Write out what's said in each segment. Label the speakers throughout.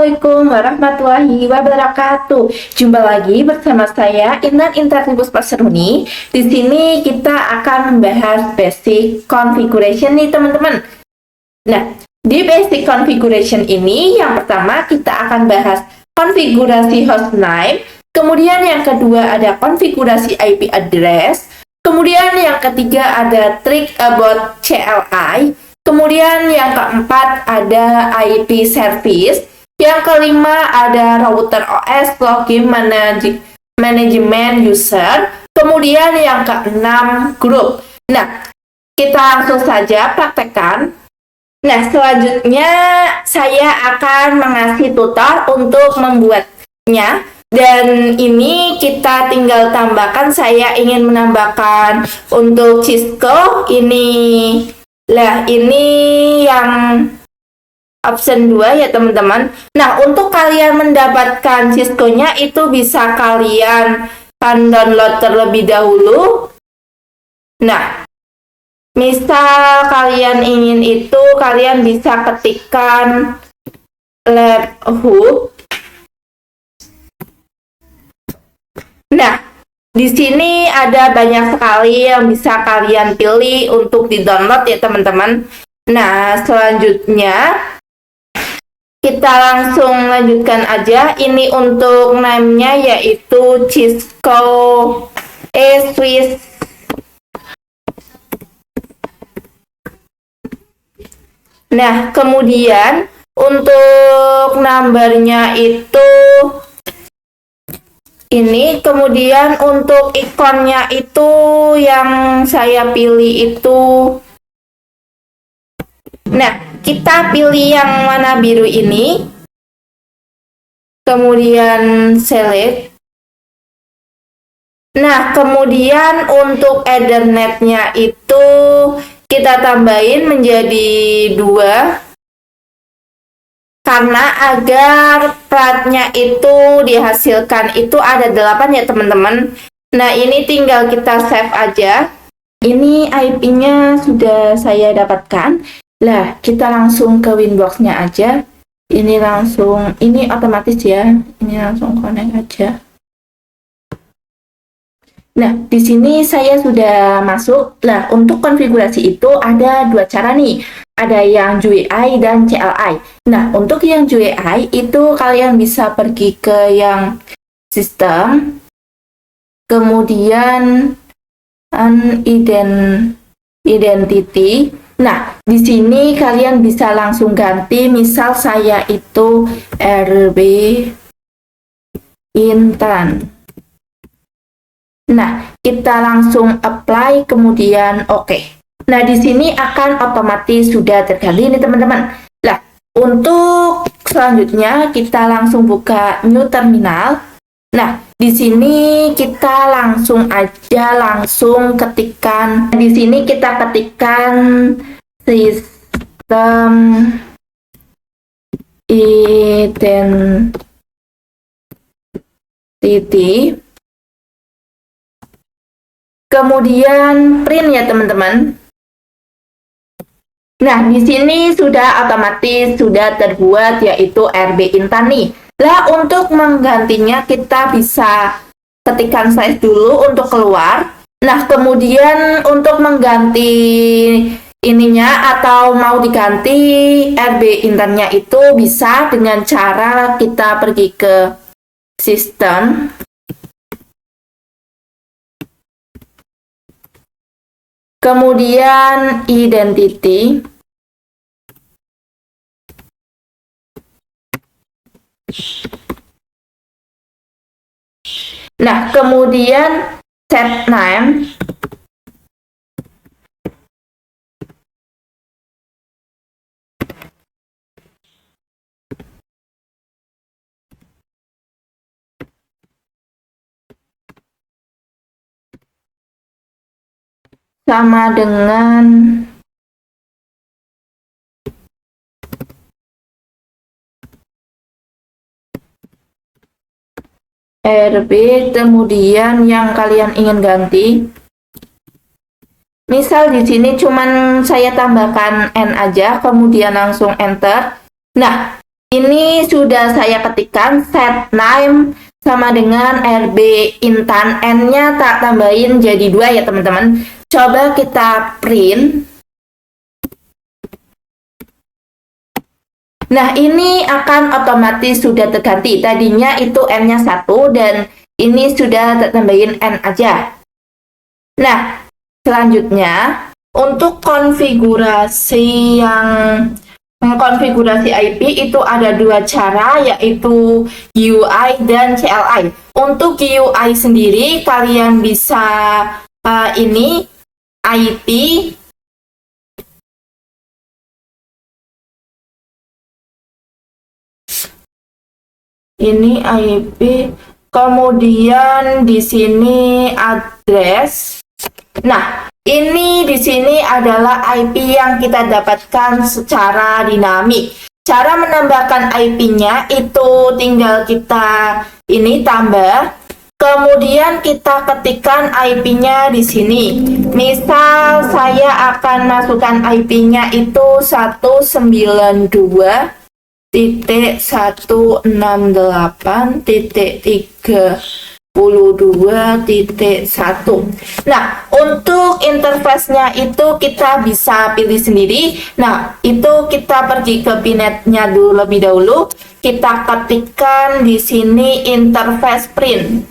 Speaker 1: Assalamualaikum warahmatullahi wabarakatuh. Jumpa lagi bersama saya Intan Intanibus Pasaruni. Di sini kita akan membahas basic configuration nih teman-teman. Nah, di basic configuration ini yang pertama kita akan bahas konfigurasi hostname, kemudian yang kedua ada konfigurasi IP address, kemudian yang ketiga ada trick about CLI, kemudian yang keempat ada IP service, yang kelima ada router OS login manajemen user, kemudian yang keenam grup. Nah, kita langsung saja praktekkan. Nah, selanjutnya saya akan mengasih tutor untuk membuatnya. Dan ini kita tinggal tambahkan, saya ingin menambahkan untuk Cisco ini yang option 2 ya teman-teman. Nah, untuk kalian mendapatkan Cisco-nya itu bisa kalian download terlebih dahulu. Nah, misal kalian ingin itu, kalian bisa ketikkan labhub. Nah, di sini ada banyak sekali yang bisa kalian pilih untuk di-download ya teman-teman. Nah, selanjutnya kita langsung lanjutkan aja. Ini untuk name-nya yaitu Cisco Swiss. Nah, kemudian untuk numbernya itu ini, kemudian untuk ikonnya itu yang saya pilih itu. Nah, kita pilih yang mana biru ini. Kemudian select. Nah, kemudian untuk Ethernet-nya itu kita tambahin menjadi 2. Karena agar platnya itu dihasilkan itu ada 8 ya teman-teman. Nah, ini tinggal kita save aja. Ini IP-nya sudah saya dapatkan. Lah, kita langsung ke Winbox-nya aja. Ini otomatis ya. Ini langsung connect aja. Nah, di sini saya sudah masuk. Nah, untuk konfigurasi itu ada 2 cara nih. Ada yang GUI dan CLI. Nah, untuk yang GUI itu kalian bisa pergi ke yang sistem, kemudian identity. Nah, di sini kalian bisa langsung ganti, misal saya itu RB Intan. Nah, kita langsung apply, kemudian oke. Nah, di sini akan otomatis sudah tergali nih teman-teman. Nah, untuk selanjutnya kita langsung buka new terminal. Nah, di sini kita langsung ketikkan. Di sini kita ketikkan sistem identity. Kemudian print ya teman-teman. Nah, di sini sudah otomatis sudah terbuat yaitu RB Intan nih. Lah, untuk menggantinya kita bisa ketikkan size dulu untuk keluar. Nah, kemudian untuk mengganti ininya atau mau diganti RB Intannya itu bisa dengan cara kita pergi ke sistem. Kemudian identity. Nah, kemudian set name. Sama dengan RB, kemudian yang kalian ingin ganti. Misal di sini cuman saya tambahkan N aja, kemudian langsung enter. Nah, Ini sudah saya ketikkan set name sama dengan RB Intan, N-nya tak tambahin jadi 2 ya teman-teman. Coba kita print. Nah, ini akan otomatis sudah terganti. Tadinya itu N-nya 1 dan ini sudah tambahin N aja. Nah, selanjutnya untuk konfigurasi yang mengkonfigurasi IP itu ada 2 cara, yaitu GUI dan CLI. Untuk GUI sendiri kalian bisa ini IP ini IP, kemudian di sini address. Nah, ini di sini adalah IP yang kita dapatkan secara dinamik. Cara menambahkan IP-nya itu tinggal kita ini tambah, kemudian kita ketikkan IP-nya di sini. Misal saya akan masukkan IP-nya itu 192.168.32.1. Nah, untuk interface-nya itu kita bisa pilih sendiri. Nah, itu kita pergi ke pinetnya dulu lebih dahulu. Kita ketikkan di sini interface print.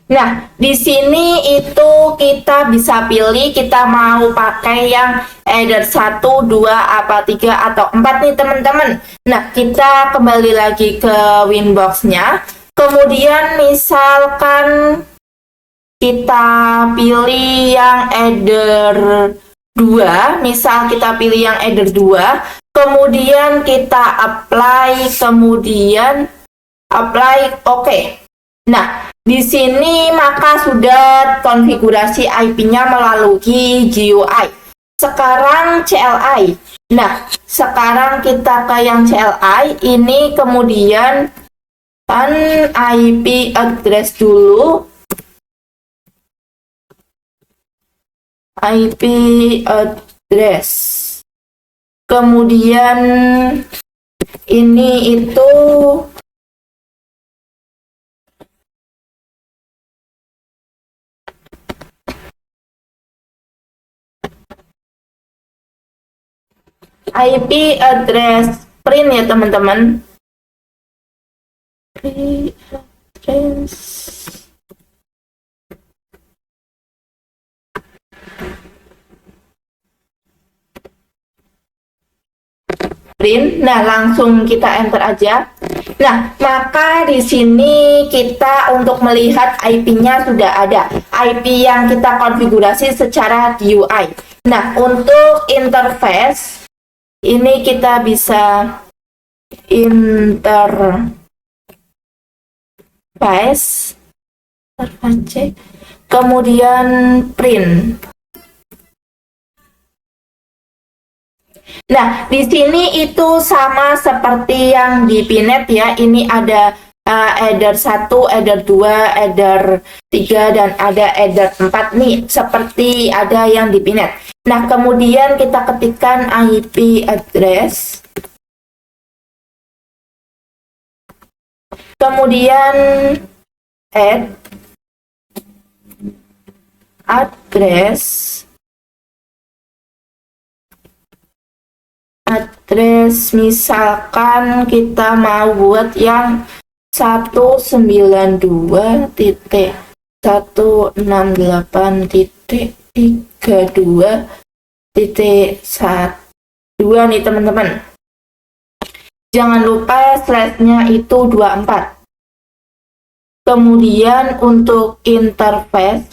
Speaker 1: Nah, di sini itu kita bisa pilih kita mau pakai yang either 1, 2, apa 3 atau 4 nih teman-teman. Nah, kita kembali lagi ke Winbox-nya. Kemudian misalkan kita pilih yang either 2, misal kita pilih yang either 2, kemudian kita apply, kemudian apply, oke. Nah, di sini maka sudah konfigurasi IP-nya melalui GUI. Sekarang CLI. Nah, sekarang kita ke yang CLI. Ini kemudian kan IP address dulu. IP address. Kemudian ini itu IP address print ya teman-teman. IP address print. Nah, langsung kita enter aja. Nah, maka di sini kita untuk melihat IP-nya sudah ada. IP yang kita konfigurasi secara GUI. Nah, untuk interface ini kita bisa interface kemudian print. Nah, di sini itu sama seperti yang di Pinet ya. Ini ada header 1, header 2, header 3 dan ada header 4 nih, seperti ada yang di Pinet. Nah, kemudian kita ketikkan IP address. Kemudian add address misalkan kita mau buat yang 192.168.32.1 nih teman-teman. Jangan lupa slash-nya itu 24. Kemudian untuk interface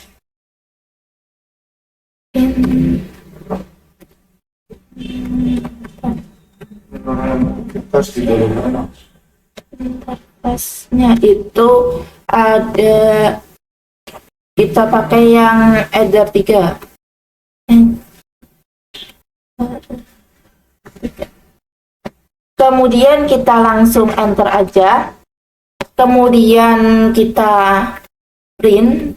Speaker 1: interface-nya itu ada, kita pakai yang header 3. Kemudian kita langsung enter aja. kemudian kita print.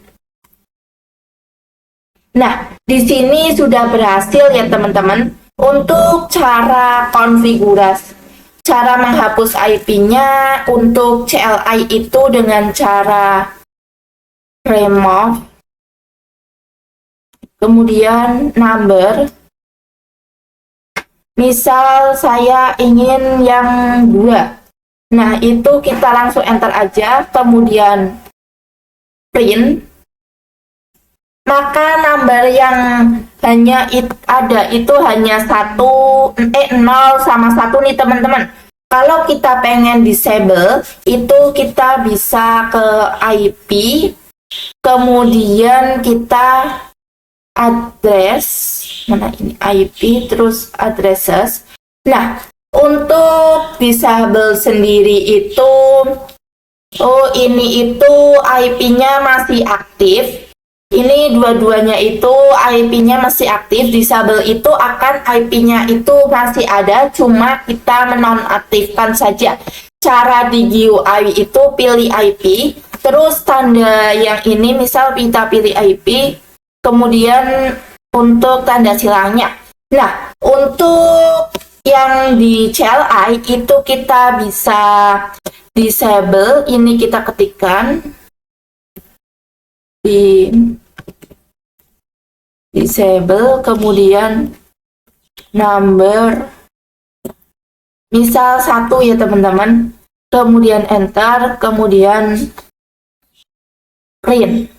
Speaker 1: Nah, di sini sudah berhasil ya teman-teman untuk cara konfigurasi, cara menghapus IP-nya untuk CLI itu dengan cara remove, kemudian number. Misal saya ingin yang 2. Nah, itu kita langsung enter aja, kemudian print. Maka number yang hanya ada itu hanya 0 sama 1 nih teman-teman. Kalau kita pengen disable, itu kita bisa ke IP, kemudian kita address, mana ini IP, terus addresses. Nah, untuk disable sendiri itu, ini itu IP-nya masih aktif. Ini dua-duanya itu IP-nya masih aktif. Disable itu akan IP-nya itu masih ada, cuma kita menonaktifkan saja. Cara di GUI itu pilih IP, terus tanda yang ini misal kita pilih IP, kemudian untuk tanda silangnya. Nah, untuk yang di CLI itu kita bisa disable, ini kita ketikkan di disable, kemudian number misal 1 ya teman-teman, kemudian enter, kemudian print.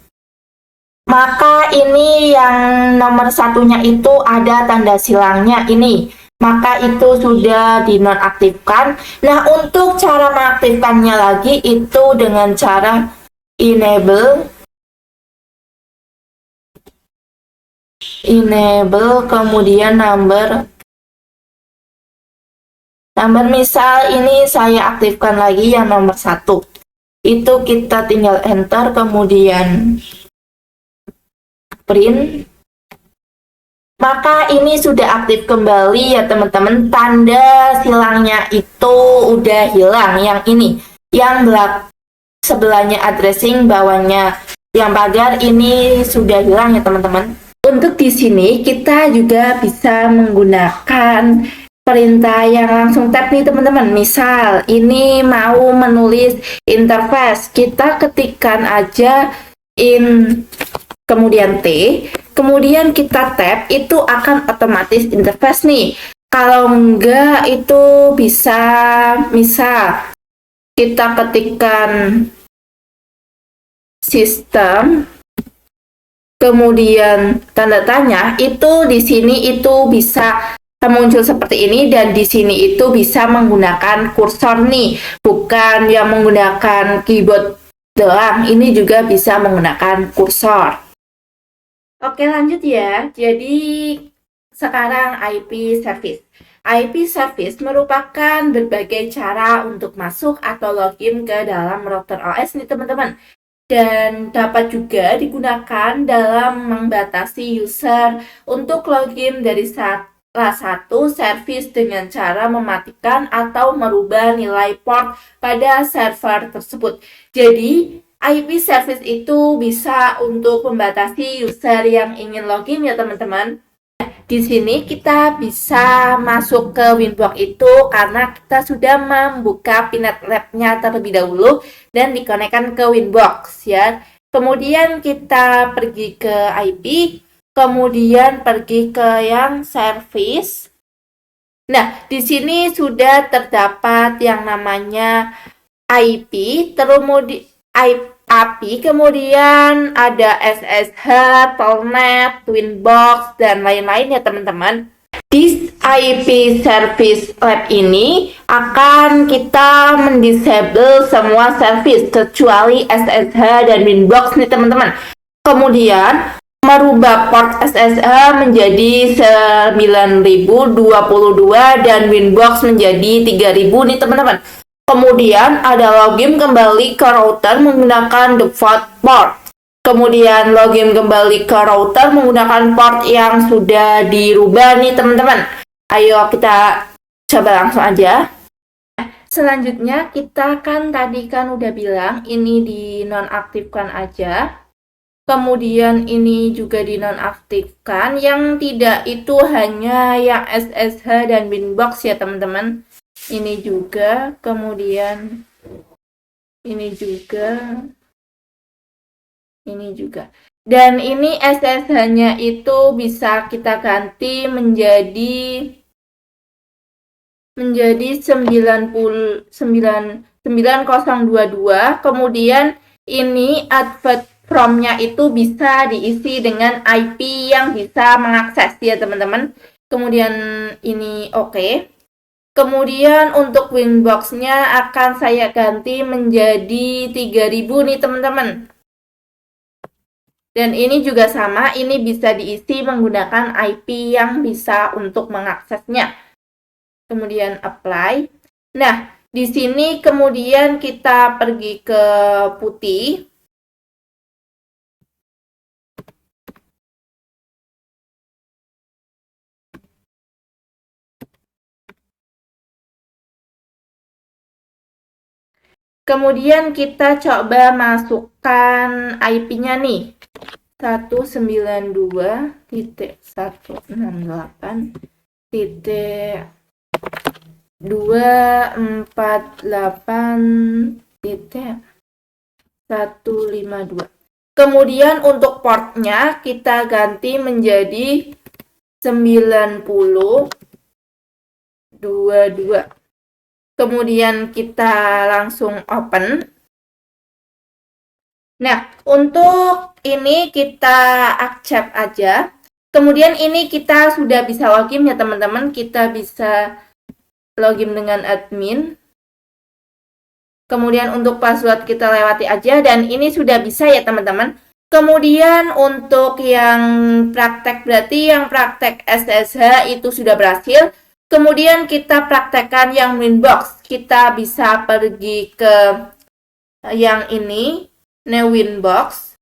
Speaker 1: Maka ini yang nomor 1-nya itu ada tanda silangnya ini, maka itu sudah dinonaktifkan. Nah, untuk cara mengaktifkannya lagi itu dengan cara enable, kemudian number misal ini saya aktifkan lagi yang nomor 1, itu kita tinggal enter, kemudian print. Maka ini sudah aktif kembali ya teman-teman, tanda silangnya itu udah hilang. Yang ini yang sebelahnya addressing, bawahnya yang pagar, ini sudah hilang ya teman-teman. Untuk di sini kita juga bisa menggunakan perintah yang langsung tab nih teman-teman. Misal ini mau menulis interface, kita ketikkan aja in kemudian T, kemudian kita tab, itu akan otomatis interface nih. Kalau enggak itu bisa misal kita ketikkan sistem, kemudian tanda tanya, itu di sini itu bisa muncul seperti ini, dan di sini itu bisa menggunakan kursor nih, bukan yang menggunakan keyboard doang, ini juga bisa menggunakan kursor. Oke, lanjut ya. Jadi sekarang IP service. IP service merupakan berbagai cara untuk masuk atau login ke dalam router OS nih teman-teman, dan dapat juga digunakan dalam membatasi user untuk login dari salah satu service dengan cara mematikan atau merubah nilai port pada server tersebut. Jadi IP service itu bisa untuk membatasi user yang ingin login ya teman-teman. Di sini kita bisa masuk ke Winbox itu karena kita sudah membuka Pinet Lab-nya terlebih dahulu dan dikonekkan ke Winbox ya. Kemudian kita pergi ke IP, kemudian pergi ke yang service. Nah, di sini sudah terdapat yang namanya IP, API, kemudian ada SSH, Telnet, Winbox, dan lain-lain ya teman-teman. Di IP Service Lab ini akan kita mendisable semua service kecuali SSH dan Winbox nih teman-teman. Kemudian merubah port SSH menjadi 9022 dan Winbox menjadi 3000 nih teman-teman. Kemudian ada login kembali ke router menggunakan default port. Kemudian login kembali ke router menggunakan port yang sudah dirubah nih teman-teman. Ayo kita coba langsung aja. Selanjutnya kita kan tadi kan udah bilang ini dinonaktifkan aja. Kemudian ini juga dinonaktifkan. Yang tidak itu hanya yang SSH dan Winbox ya teman-teman. Ini juga, kemudian ini juga, ini juga. Dan ini SSH-nya itu bisa kita ganti menjadi 9022. Kemudian ini advert from-nya itu bisa diisi dengan IP yang bisa mengakses ya teman-teman. Kemudian ini oke. Kemudian untuk Winbox-nya akan saya ganti menjadi 3000 nih teman-teman. Dan ini juga sama, ini bisa diisi menggunakan IP yang bisa untuk mengaksesnya. Kemudian apply. Nah, di sini kemudian kita pergi ke putih. Kemudian kita coba masukkan IP-nya nih. 192.168.152. Kemudian untuk portnya kita ganti menjadi 9022. Kemudian kita langsung open. Nah, untuk ini kita accept aja. Kemudian ini kita sudah bisa login ya teman-teman. Kita bisa login dengan admin. Kemudian untuk password kita lewati aja dan ini sudah bisa ya teman-teman. Kemudian untuk yang praktek berarti yang praktek SSH itu sudah berhasil. Kemudian kita praktekkan yang Winbox. Kita bisa pergi ke yang ini, New Winbox.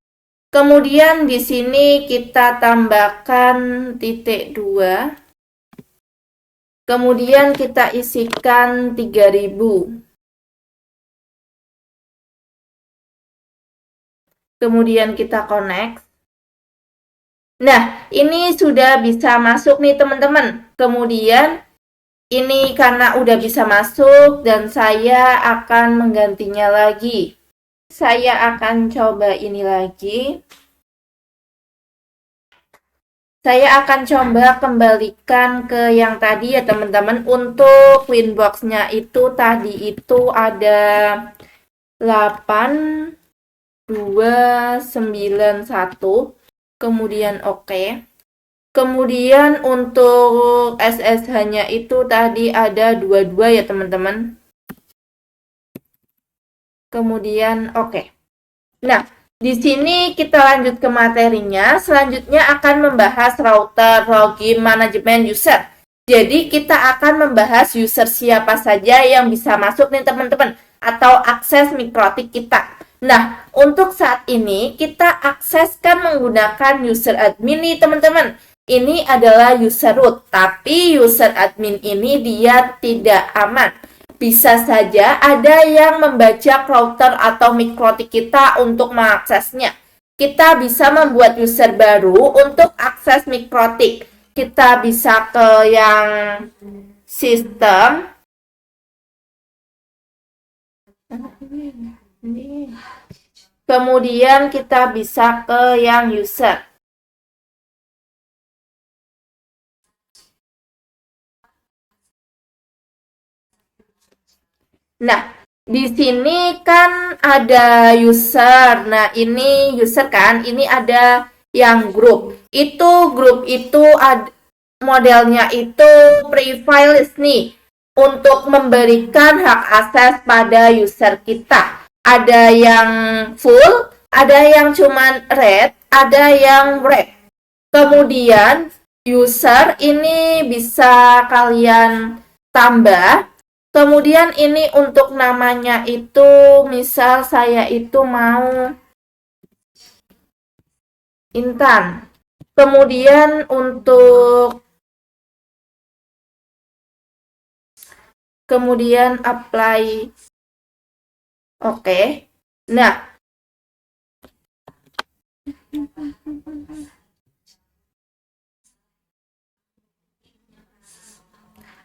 Speaker 1: Kemudian di sini kita tambahkan titik 2. Kemudian kita isikan 3000. Kemudian kita connect. Nah, ini sudah bisa masuk nih teman-teman. Kemudian ini karena udah bisa masuk dan saya akan menggantinya lagi. Saya akan coba ini lagi. Saya akan coba kembalikan ke yang tadi ya teman-teman. Untuk Winbox-nya itu tadi itu ada 8291. Kemudian oke. Kemudian untuk SSH-nya itu tadi ada 22 ya teman-teman. Kemudian oke. Nah, di sini kita lanjut ke materinya. Selanjutnya akan membahas router, login, manajemen user. Jadi kita akan membahas user siapa saja yang bisa masuk nih teman-teman atau akses mikrotik kita. Nah, untuk saat ini kita akseskan menggunakan user admin nih teman-teman. Ini adalah user root, tapi user admin ini dia tidak aman. Bisa saja ada yang membaca router atau mikrotik kita untuk mengaksesnya. Kita bisa membuat user baru untuk akses mikrotik. Kita bisa ke yang sistem. Kemudian kita bisa ke yang user. Nah, di sini kan ada user. Nah, ini user kan, ini ada yang grup. Grup itu modelnya itu privilege nih untuk memberikan hak akses pada user kita. Ada yang full, ada yang cuman red, ada yang red. Kemudian user ini bisa kalian tambah. Kemudian ini untuk namanya itu, misal saya itu mau Intan. Kemudian untuk kemudian apply oke. Nah,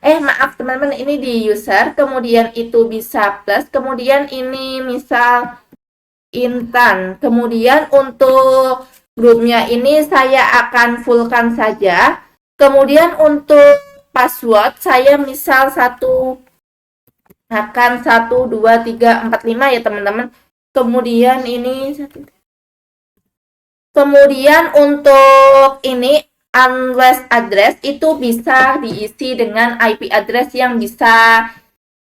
Speaker 1: maaf teman-teman, ini di user, kemudian itu bisa plus, kemudian ini misal Intan. Kemudian untuk grupnya ini saya akan fullkan saja. Kemudian untuk password saya misal akan 1 2 3 4 5 ya teman-teman. Kemudian ini kemudian untuk ini unless address itu bisa diisi dengan IP address yang bisa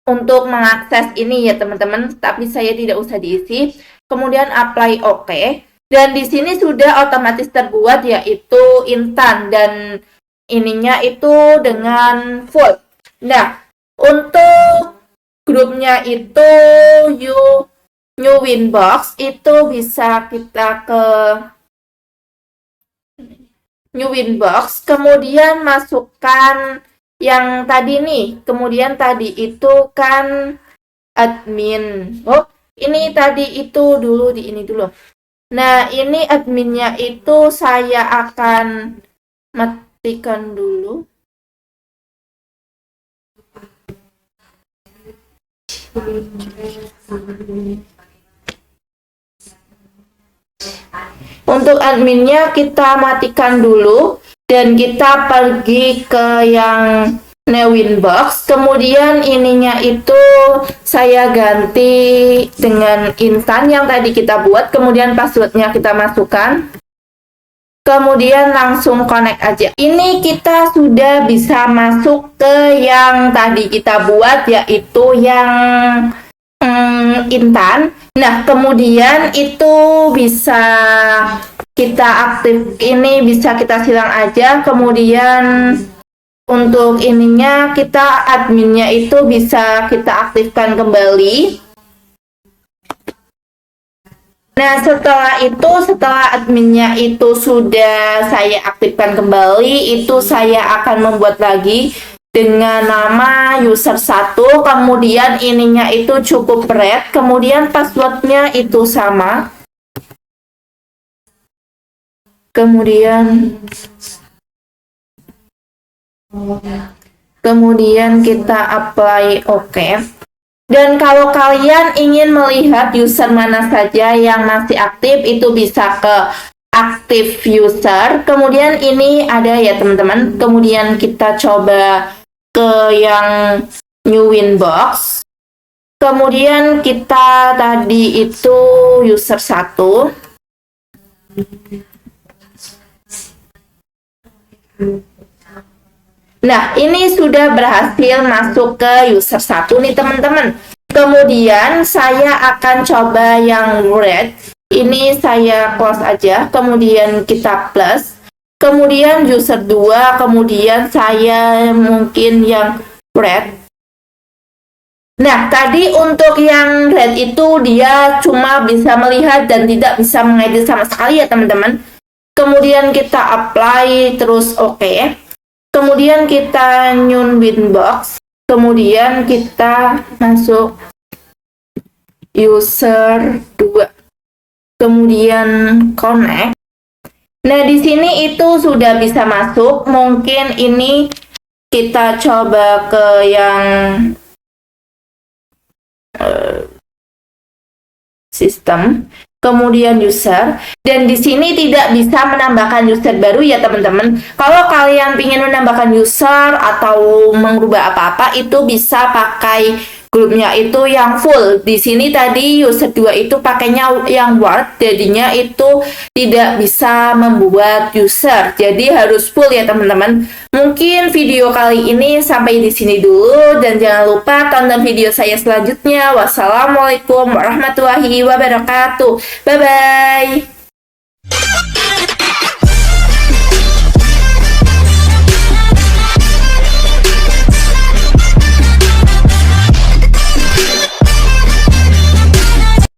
Speaker 1: untuk mengakses ini ya teman-teman, tapi saya tidak usah diisi. Kemudian apply oke. Dan di sini sudah otomatis terbuat yaitu Intan dan ininya itu dengan full. Nah, untuk grupnya itu new Winbox itu bisa kita ke new Winbox, kemudian masukkan yang tadi nih, kemudian tadi itu kan admin. Oh, ini tadi itu dulu di ini dulu. Nah, ini adminnya itu saya akan matikan dulu. Untuk adminnya kita matikan dulu dan kita pergi ke yang new Winbox. Kemudian ininya itu saya ganti dengan Intan yang tadi kita buat. Kemudian passwordnya kita masukkan. Kemudian langsung connect aja. Ini kita sudah bisa masuk ke yang tadi kita buat yaitu yang Intan. Nah, kemudian itu bisa kita aktif, ini bisa kita silang aja. Kemudian untuk ininya kita adminnya itu bisa kita aktifkan kembali. Nah, setelah adminnya itu sudah saya aktifkan kembali, itu saya akan membuat lagi dengan nama user 1, kemudian ininya itu cukup red, kemudian passwordnya itu sama. Kemudian kita apply oke. Dan kalau kalian ingin melihat user mana saja yang masih aktif, itu bisa ke active user. Kemudian ini ada ya teman-teman. Kemudian kita coba ke yang new Winbox. Kemudian kita tadi itu user 1. Nah, ini sudah berhasil masuk ke user 1 nih teman-teman. Kemudian saya akan coba yang red. Ini saya close aja. Kemudian kita plus. Kemudian user 2, kemudian saya mungkin yang red. Nah, tadi untuk yang red itu dia cuma bisa melihat dan tidak bisa mengedit sama sekali ya teman-teman. Kemudian kita apply terus oke. Kemudian kita new Winbox. Kemudian kita masuk user 2. Kemudian connect. Nah, di sini itu sudah bisa masuk. Mungkin ini kita coba ke yang sistem, kemudian user. Dan di sini tidak bisa menambahkan user baru ya teman-teman. Kalau kalian ingin menambahkan user atau mengubah apa-apa, itu bisa pakai grupnya itu yang full. Di sini tadi user 2 itu pakainya yang Word, jadinya itu tidak bisa membuat user. Jadi harus full ya teman-teman. Mungkin video kali ini sampai di sini dulu dan jangan lupa tonton video saya selanjutnya. Wassalamualaikum warahmatullahi wabarakatuh. Bye bye.